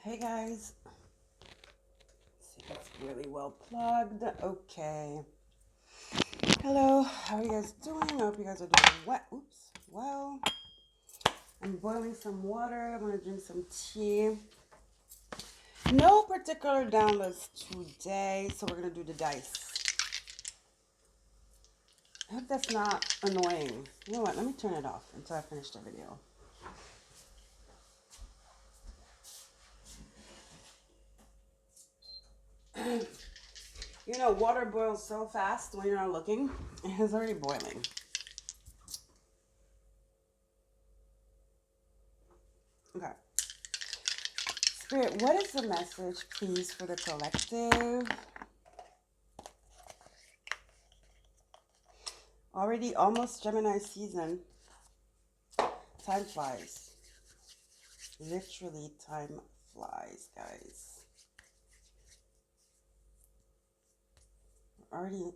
Hey guys, see if it's really well plugged. Okay. Hello, how are you guys doing? I hope you guys are doing well. I'm boiling some water. I'm gonna drink some tea. No particular downloads today, so we're gonna do the dice. I hope that's not annoying. You know what? Let me turn it off until I finish the video. You know, water boils so fast when you're not looking. It's already boiling. Okay. Spirit, what is the message, please, for the collective? Already almost Gemini season. Time flies. Literally, time flies, guys. We're already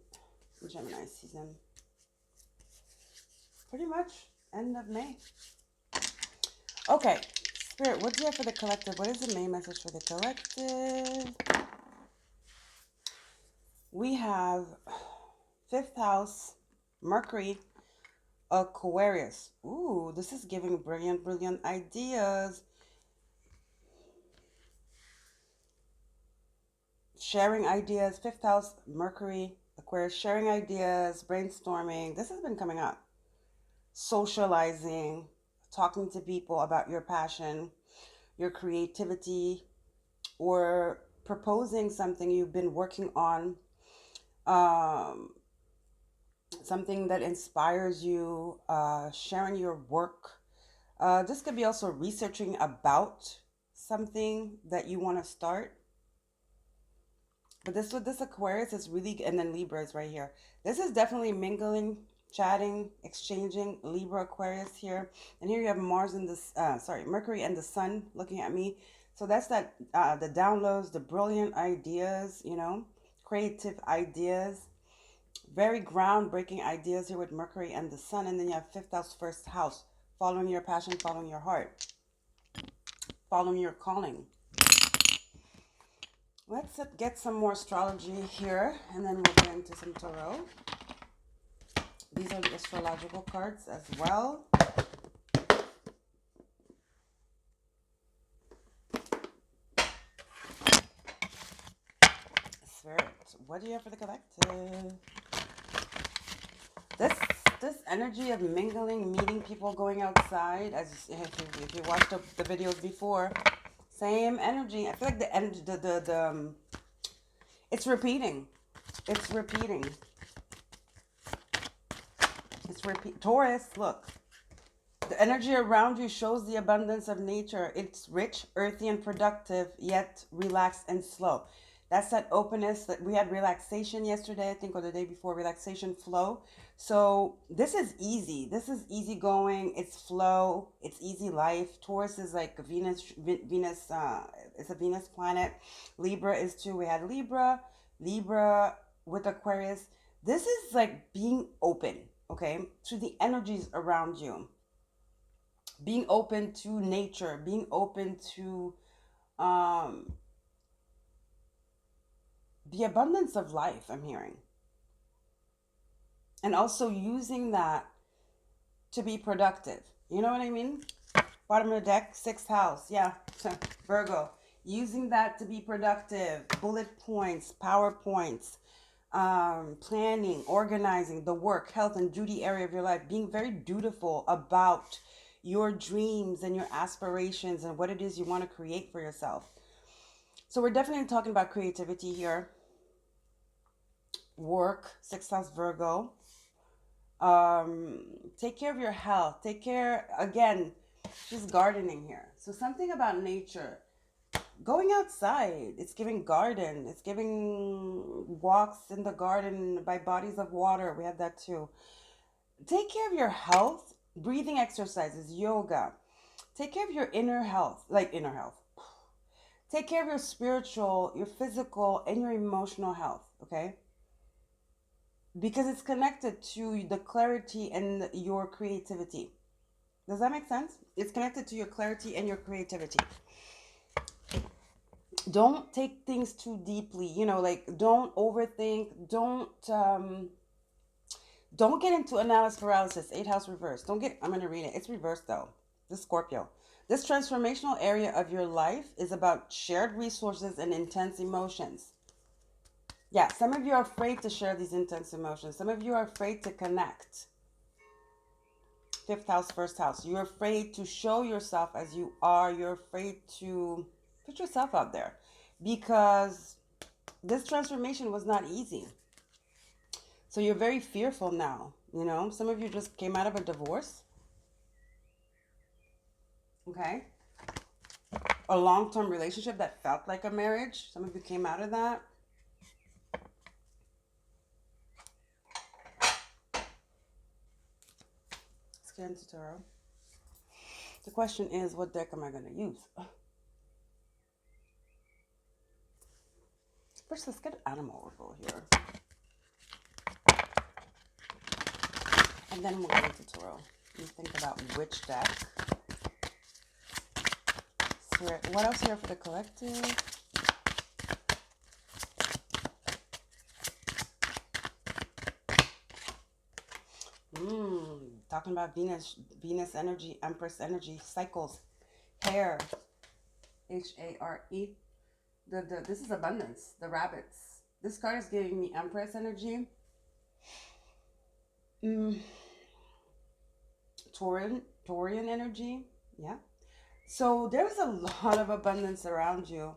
in Gemini season. Pretty much end of May. Okay. Spirit, what do you have for the collective? What is the main message for the collective? We have 5th house, Mercury, Aquarius. Ooh, this is giving brilliant ideas. Sharing ideas. 5th house, Mercury, Aquarius, sharing ideas, brainstorming. This has been coming up. Socializing, talking to people about your passion, your creativity, or proposing something you've been working on, um, something that inspires you, sharing your work. This could be also researching about something that you want to start. But this with this Aquarius is really, and then Libra is right here. This is definitely mingling, chatting, exchanging. Libra, Aquarius here, and here you have Mars and this, Mercury and the Sun looking at me. So that's that, the downloads, the brilliant ideas, creative ideas, very groundbreaking ideas here with Mercury and the Sun, and then you have 5th house, 1st house, following your passion, following your heart, following your calling. Let's get some more astrology here, and then we'll get into some tarot. These are the astrological cards as well. Spirit, what do you have for the collective? This energy of mingling, meeting people, going outside, as if you watched the videos before, same energy. I feel like the energy, it's repeating. It's repeating. Taurus, look. The energy around you shows the abundance of nature. It's rich, earthy, and productive, yet relaxed and slow. That's that openness that we had relaxation yesterday, I think, or the day before, relaxation flow. So this is easy. This is easy going. It's flow. It's easy life. Taurus is like Venus. It's a Venus planet. Libra is too. We had Libra with Aquarius. This is like being open, okay, to the energies around you. Being open to nature, being open to the abundance of life, I'm hearing. And also using that to be productive. You know what I mean? Bottom of the deck, 6th house. Yeah, Virgo. Using that to be productive. Bullet points, PowerPoints, planning, organizing, the work, health, and duty area of your life. Being very dutiful about your dreams and your aspirations and what it is you want to create for yourself. So we're definitely talking about creativity here. Work, 6th house, Virgo. Take care of your health. Take care, again, she's gardening here. So something about nature. Going outside. It's giving garden. It's giving walks in the garden by bodies of water. We have that too. Take care of your health. Breathing exercises, yoga. Take care of your inner health, like inner health. Take care of your spiritual, your physical, and your emotional health, okay? Because it's connected to the clarity and your creativity. Does that make sense? It's connected to your clarity and your creativity. don't take things too deeply, like don't overthink, don't get into analysis paralysis. Eight house reverse. Don't get, I'm going to read it. It's reversed though. This Scorpio. This transformational area of your life is about shared resources and intense emotions. Yeah, some of you are afraid to share these intense emotions. Some of you are afraid to connect. Fifth house, first house. You're afraid to show yourself as you are. You're afraid to put yourself out there because this transformation was not easy. So you're very fearful now. Some of you just came out of a divorce. Okay. A long-term relationship that felt like a marriage. Some of you came out of that. Let's get into tarot. The question is, what deck am I going to use? First, let's get an animal oracle here. And then we'll get into tarot. You think about which deck. Spirit. What else here for the collective? Talking about Venus energy, Empress energy, cycles, hare, Hare. This is abundance. The rabbits. This card is giving me Empress energy. Taurian energy. Yeah. So there's a lot of abundance around you.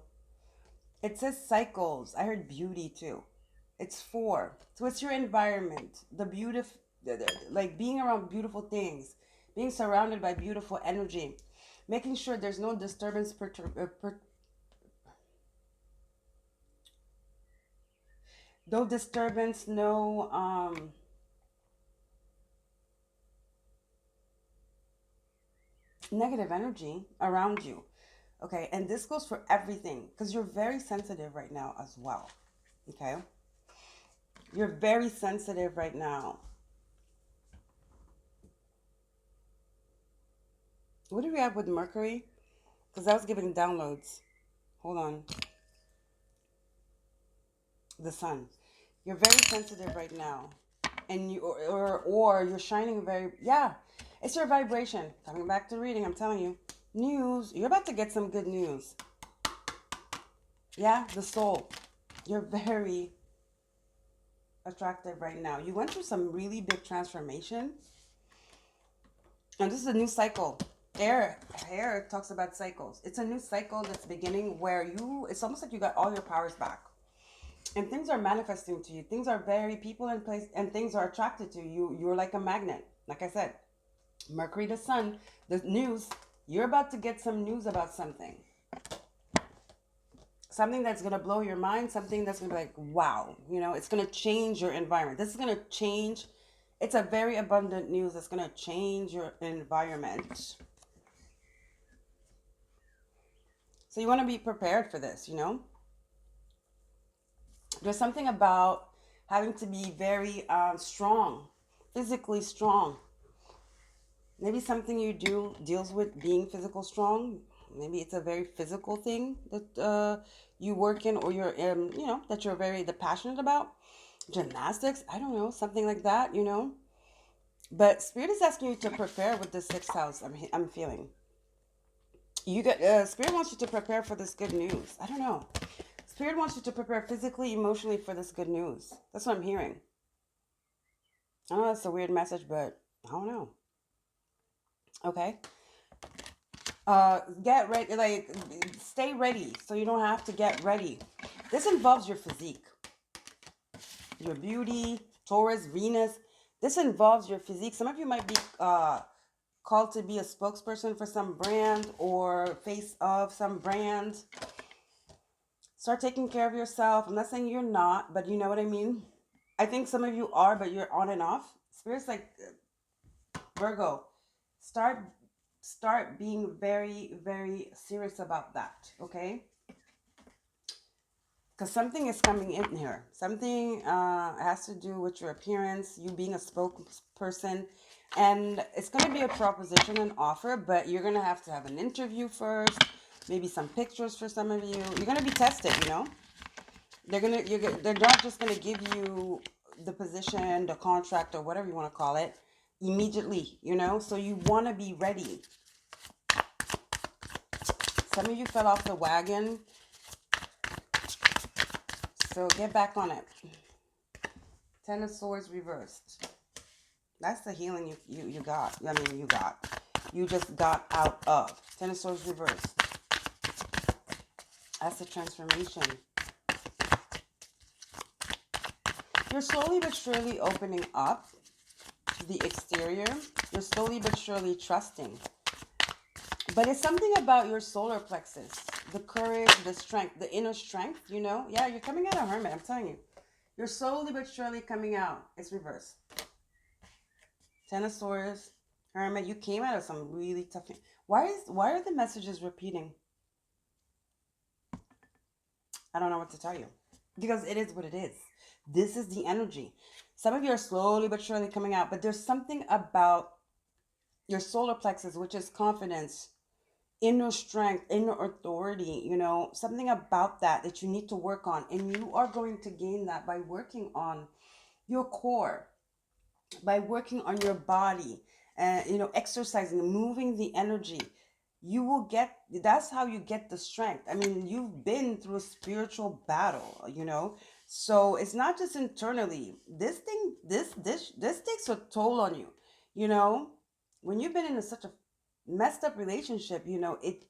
It says cycles. I heard beauty too. It's 4. So it's your environment. The beautiful, like being around beautiful things, being surrounded by beautiful energy, making sure there's no disturbance, no disturbance, no negative energy around you. Okay, and this goes for everything because you're very sensitive right now as well. Okay, you're very sensitive right now. What do we have with Mercury? Because I was giving downloads. Hold on. The sun. You're very sensitive right now, and you or you're shining very, yeah. It's your vibration. Coming back to reading, I'm telling you. News. You're about to get some good news. Yeah, the soul. You're very attractive right now. You went through some really big transformation, and this is a new cycle. Air talks about cycles. It's a new cycle that's beginning where it's almost like you got all your powers back. And things are manifesting to you. Things are very people in place, and things are attracted to you. You're like a magnet. Like I said, Mercury, the sun, the news. You're about to get some news about something. Something that's going to blow your mind. Something that's going to be like, wow. It's going to change your environment. This is going to change. It's a very abundant news that's going to change your environment. So you want to be prepared for this, There's something about having to be very strong, physically strong. Maybe something you do deals with being physical strong. Maybe it's a very physical thing that you work in, or you're, that you're very passionate about. Gymnastics, I don't know, something like that, But Spirit is asking you to prepare with the 6th house. I'm feeling. Spirit wants you to prepare for this good news. I don't know. Spirit wants you to prepare physically, emotionally for this good news. That's what I'm hearing. I know that's a weird message, but I don't know. Okay. Get ready, like stay ready so you don't have to get ready. This involves your physique, your beauty, Taurus, Venus. This involves your physique. Some of you might be called to be a spokesperson for some brand or face of some brand. Start taking care of yourself. I'm not saying you're not, but you know what I mean. I think some of you are, but you're on and off. Spirit's like, Virgo, start being very, very serious about that, okay? Because something is coming in here. Something has to do with your appearance, you being a spokesperson, and it's going to be a proposition, an offer, but you're going to have an interview first. maybe some pictures for some of you. You're gonna be tested, you know. They're not just gonna give you the position, the contract, or whatever you want to call it immediately, you know. So you want to be ready. Some of you fell off the wagon, so get back on it. Ten of Swords reversed. That's the healing you got. I mean, you just got out of. Ten of Swords reversed. That's the transformation. You're slowly but surely opening up to the exterior. You're slowly but surely trusting. But it's something about your solar plexus, the courage, the strength, the inner strength, you know? Yeah, you're coming out of Hermit, I'm telling you. You're slowly but surely coming out. It's reversed. Ten of Swords, Hermit, you came out of some really tough thing. Why are the messages repeating? I don't know what to tell you. Because it is what it is. This is the energy. Some of you are slowly but surely coming out, but there's something about your solar plexus, which is confidence, inner strength, inner authority, you know, something about that you need to work on. And you are going to gain that by working on your core, by working on your body, and, you know, exercising, moving the energy. You will get, that's how you get the strength. I mean, you've been through a spiritual battle, you know, so it's not just internally. This takes a toll on you, you know. When you've been in such a messed up relationship, you know, it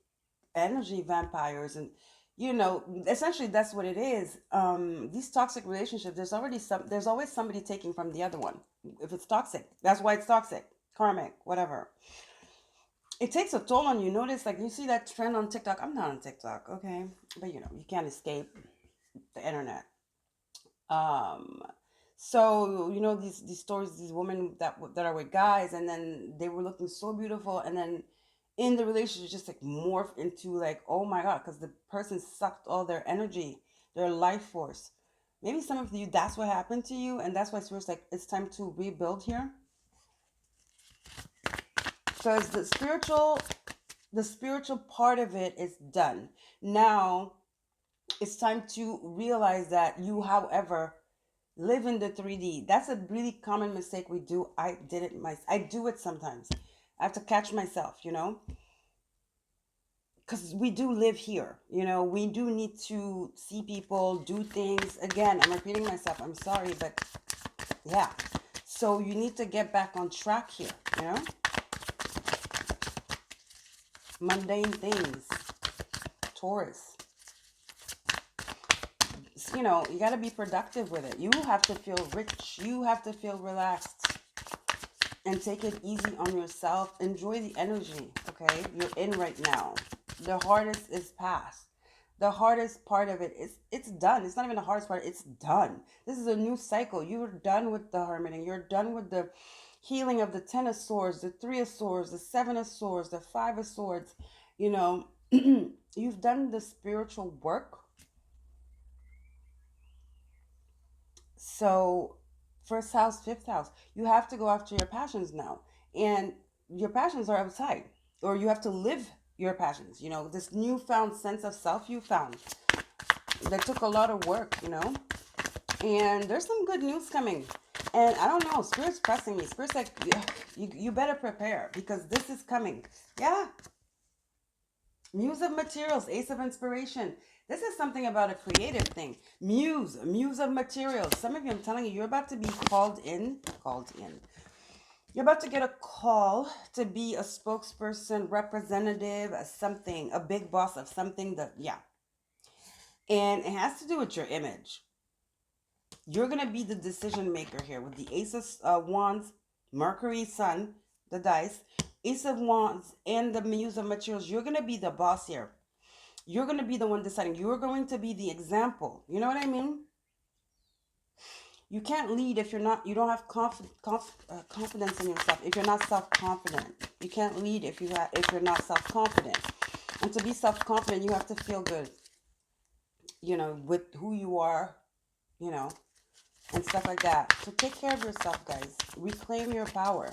energy vampires, and you know, essentially that's what it is. These toxic relationships, there's always somebody taking from the other one. If it's toxic, that's why it's toxic, karmic, whatever. It takes a toll on you. Notice, like, you see that trend on TikTok. I'm not on TikTok, okay, but you know, you can't escape the internet. um so you know, these stories, these women that are with guys, and then they were looking so beautiful, and then in the relationship just like morph into like, oh my god, because the person sucked all their energy, their life force. Maybe some of you, that's what happened to you, and that's why Spirit's like, it's time to rebuild here. So it's the spiritual part of it is done. Now it's time to realize that you, however, live in the 3D. That's a really common mistake we do. I do it sometimes. I have to catch myself, you know, because we do live here, you know. We do need to see people, do things. Again, I'm repeating myself, I'm sorry, but yeah. So you need to get back on track here, you know. Mundane things. Taurus. You know, you got to be productive with it. You have to feel rich. You have to feel relaxed. And take it easy on yourself. Enjoy the energy, okay? You're in right now. The hardest is past. The hardest part of it is, it's done. It's not even the hardest part. It's done. This is a new cycle. You're done with the hermiting. You're done with the healing of the 10 of Swords, the 3 of Swords, the 7 of Swords, the 5 of Swords. You know, you've done the spiritual work. So, first house, fifth house, you have to go after your passions now. And your passions are outside, or you have to live your passions. You know, this newfound sense of self you found that took a lot of work, you know. And there's some good news coming. And I don't know, Spirit's pressing me. Spirit's like, yeah, you better prepare because this is coming. Yeah. Muse of materials, Ace of inspiration. This is something about a creative thing. Muse of materials. Some of you, I'm telling you, you're about to be called in. You're about to get a call to be a spokesperson, representative, something, a big boss of something that, yeah. And it has to do with your image. You're going to be the decision maker here with the Ace of Wands, Mercury, Sun, the dice, Ace of Wands, and the Muse of materials. You're going to be the boss here. You're going to be the one deciding. You're going to be the example. You know what I mean? You can't lead if you don't have confidence in yourself. If you're not self-confident, you can't lead if you're not self-confident. And to be self-confident, you have to feel good, you know, with who you are, you know, and stuff like that. So take care of yourself, guys. Reclaim your power.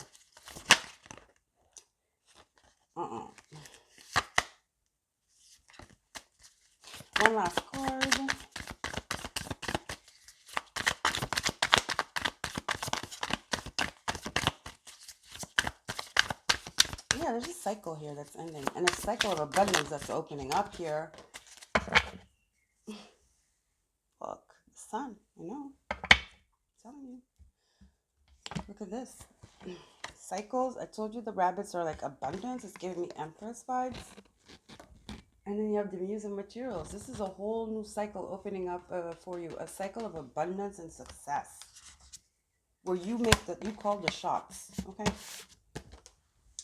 One last card. Yeah, there's a cycle here that's ending. And a cycle of abundance that's opening up here. Look, the sun. I know. I'm telling you. Look at this. Cycles. I told you the rabbits are like abundance. It's giving me Empress vibes. And then you have the Muse of Materials. This is a whole new cycle opening up for you. A cycle of abundance and success. Where you call the shots. Okay?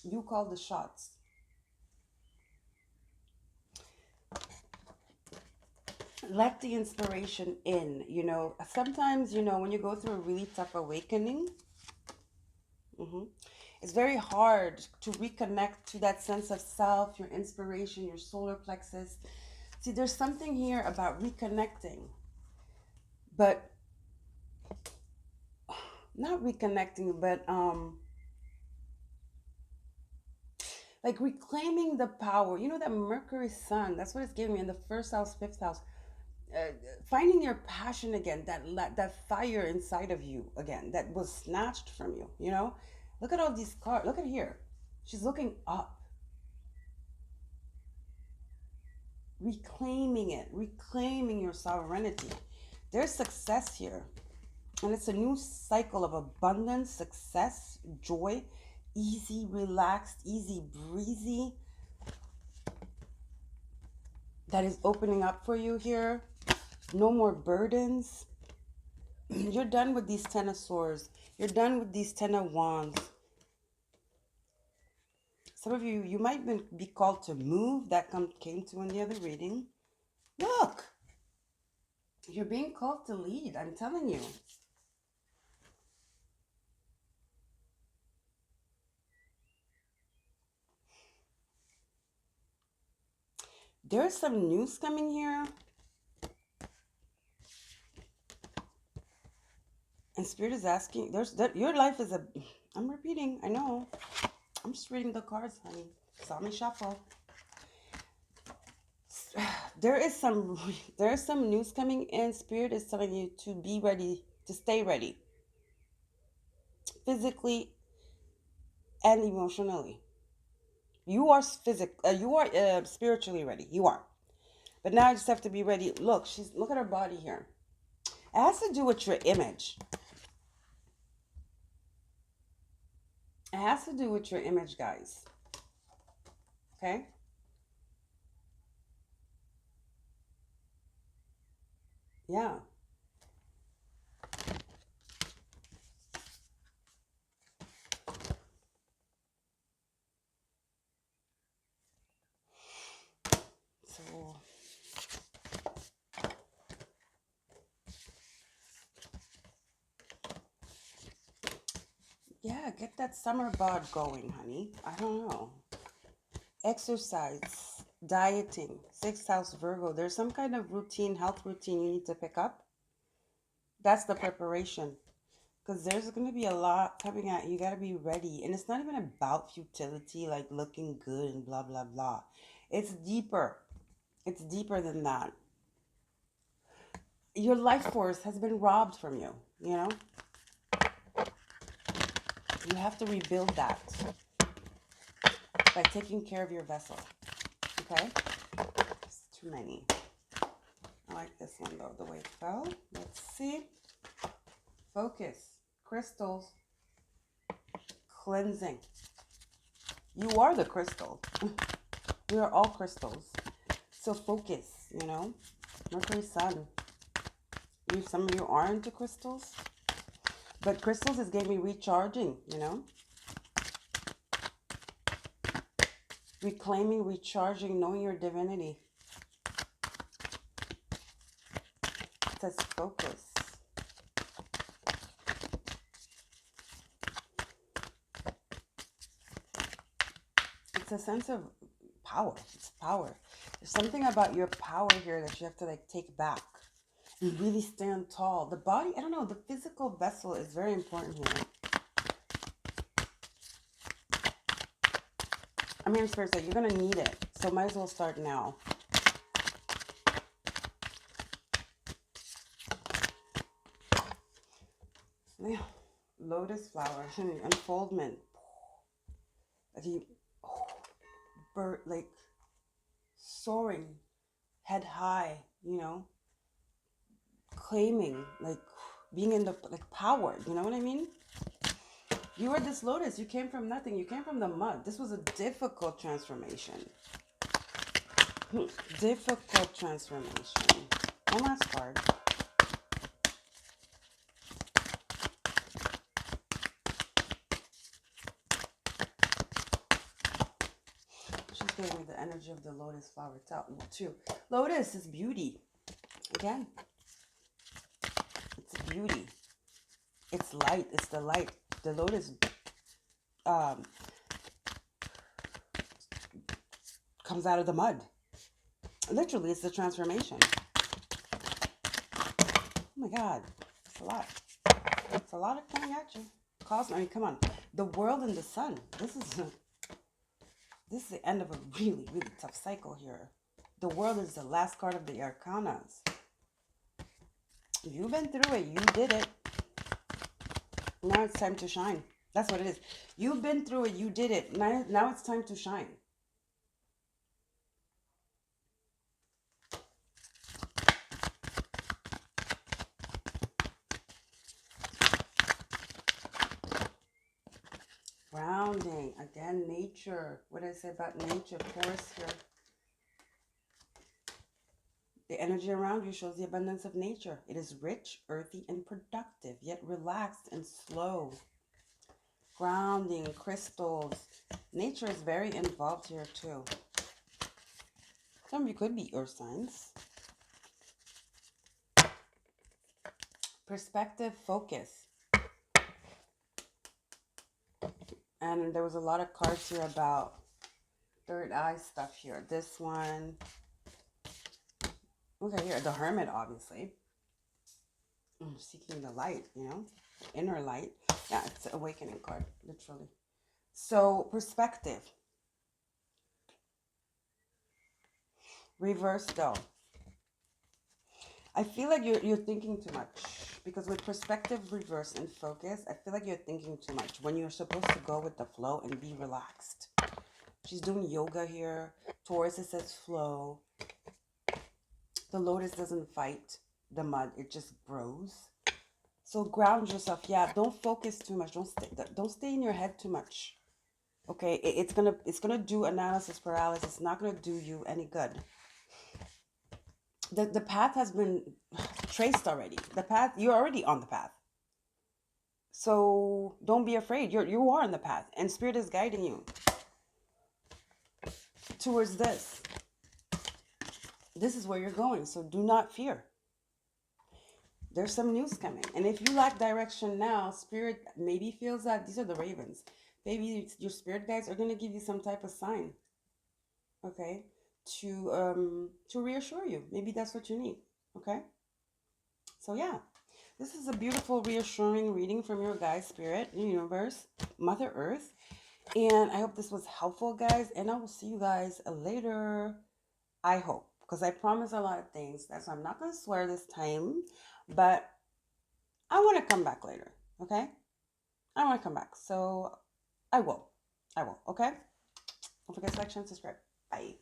You call the shots. Let the inspiration in. Sometimes, when you go through a really tough awakening, it's very hard to reconnect to that sense of self, your inspiration, your solar plexus. See, there's something here about reconnecting, but not reconnecting, but like reclaiming the power. That Mercury Sun, that's what it's giving me in the first house, fifth house. Finding your passion again, that fire inside of you again, that was snatched from you. Look at all these cards. Look at here. She's looking up, reclaiming it, reclaiming your sovereignty. There's success here, and it's a new cycle of abundance, success, joy, easy, relaxed, easy breezy, that is opening up for you here. No more burdens. You're done with these 10 of swords. You're done with these 10 of wands. Some of you might be called to move. That came to in the other reading. Look, you're being called to lead. I'm telling you. There's some news coming here. And Spirit is asking, your life is I'm repeating, I know. I'm just reading the cards, honey. Saw me shuffle. There is some news coming in. Spirit is telling you to be ready, to stay ready. Physically and emotionally. You are spiritually ready. You are. But now I just have to be ready. Look at her body here. It has to do with your image. It has to do with your image, guys. Okay? Yeah. So yeah, get that summer bod going, honey. I don't know. Exercise, dieting, sixth house Virgo. There's some kind of routine, health routine you need to pick up. That's the preparation. Because there's going to be a lot coming at you. You got to be ready. And it's not even about futility, like looking good and blah, blah, blah. It's deeper. It's deeper than that. Your life force has been robbed from you, You have to rebuild that by taking care of your vessel. Okay? It's too many. I like this one, though, the way it fell. Let's see. Focus. Crystals. Cleansing. You are the crystal. We are all crystals. So focus, Mercury Sun. Some of you are into crystals. But crystals is giving me recharging, Reclaiming, recharging, knowing your divinity. It says focus. It's a sense of power. It's power. There's something about your power here that you have to take back. And really stand tall. The body, I don't know, the physical vessel is very important here. Spirit said you're going to need it. So might as well start now. Yeah. Lotus flower, unfoldment. Like he, bird, like soaring, head high, claiming, like being in the like power. You know what I mean? You were this lotus. You came from nothing. You came from the mud. This was a difficult transformation. Difficult transformation. One last card. She's giving me the energy of the lotus flower too. Lotus is beauty. Again, it's beauty. It's light. It's the light. The lotus um, comes out of the mud. Literally, it's the transformation. Oh my God, it's a lot. It's a lot of coming at you. Cosmos. I mean, come on. The world and the sun. This is the end of a really, really tough cycle here. The world is the last card of the arcanas. You've been through it. You did it. Now it's time to shine. That's what it is. You've been through it. You did it. Now it's time to shine. Grounding. Again, nature. What did I say about nature? Forest here. The energy around you shows the abundance of nature. It is rich, earthy, and productive, yet relaxed and slow. Grounding, crystals. Nature is very involved here too. Some of you could be earth signs. Perspective, focus. And there was a lot of cards here about third eye stuff here. This one. Okay, here, the Hermit, obviously. Seeking the light, inner light. Yeah, it's an awakening card, literally. So, perspective. Reverse, though. I feel like you're thinking too much. Because with perspective, reverse, and focus, I feel like you're thinking too much when you're supposed to go with the flow and be relaxed. She's doing yoga here. Taurus, it says flow. The lotus doesn't fight the mud. It just grows. So ground yourself. Yeah, don't focus too much. Don't stay in your head too much. Okay, it's gonna do analysis paralysis. It's not gonna do you any good. The path has been traced already. The path, you're already on the path. So don't be afraid. You are on the path, and Spirit is guiding you towards this. This is where you're going. So do not fear. There's some news coming. And if you lack direction now, Spirit maybe feels that these are the ravens. Maybe your spirit guides are going to give you some type of sign. Okay? To reassure you. Maybe that's what you need. Okay? So yeah. This is a beautiful, reassuring reading from your guide, Spirit, universe, Mother Earth. And I hope this was helpful, guys. And I will see you guys later. I hope. Because I promise a lot of things. That's why I'm not going to swear this time. But I want to come back later, okay? I want to come back. So I will. Okay? Don't forget to like, share, and subscribe. Bye.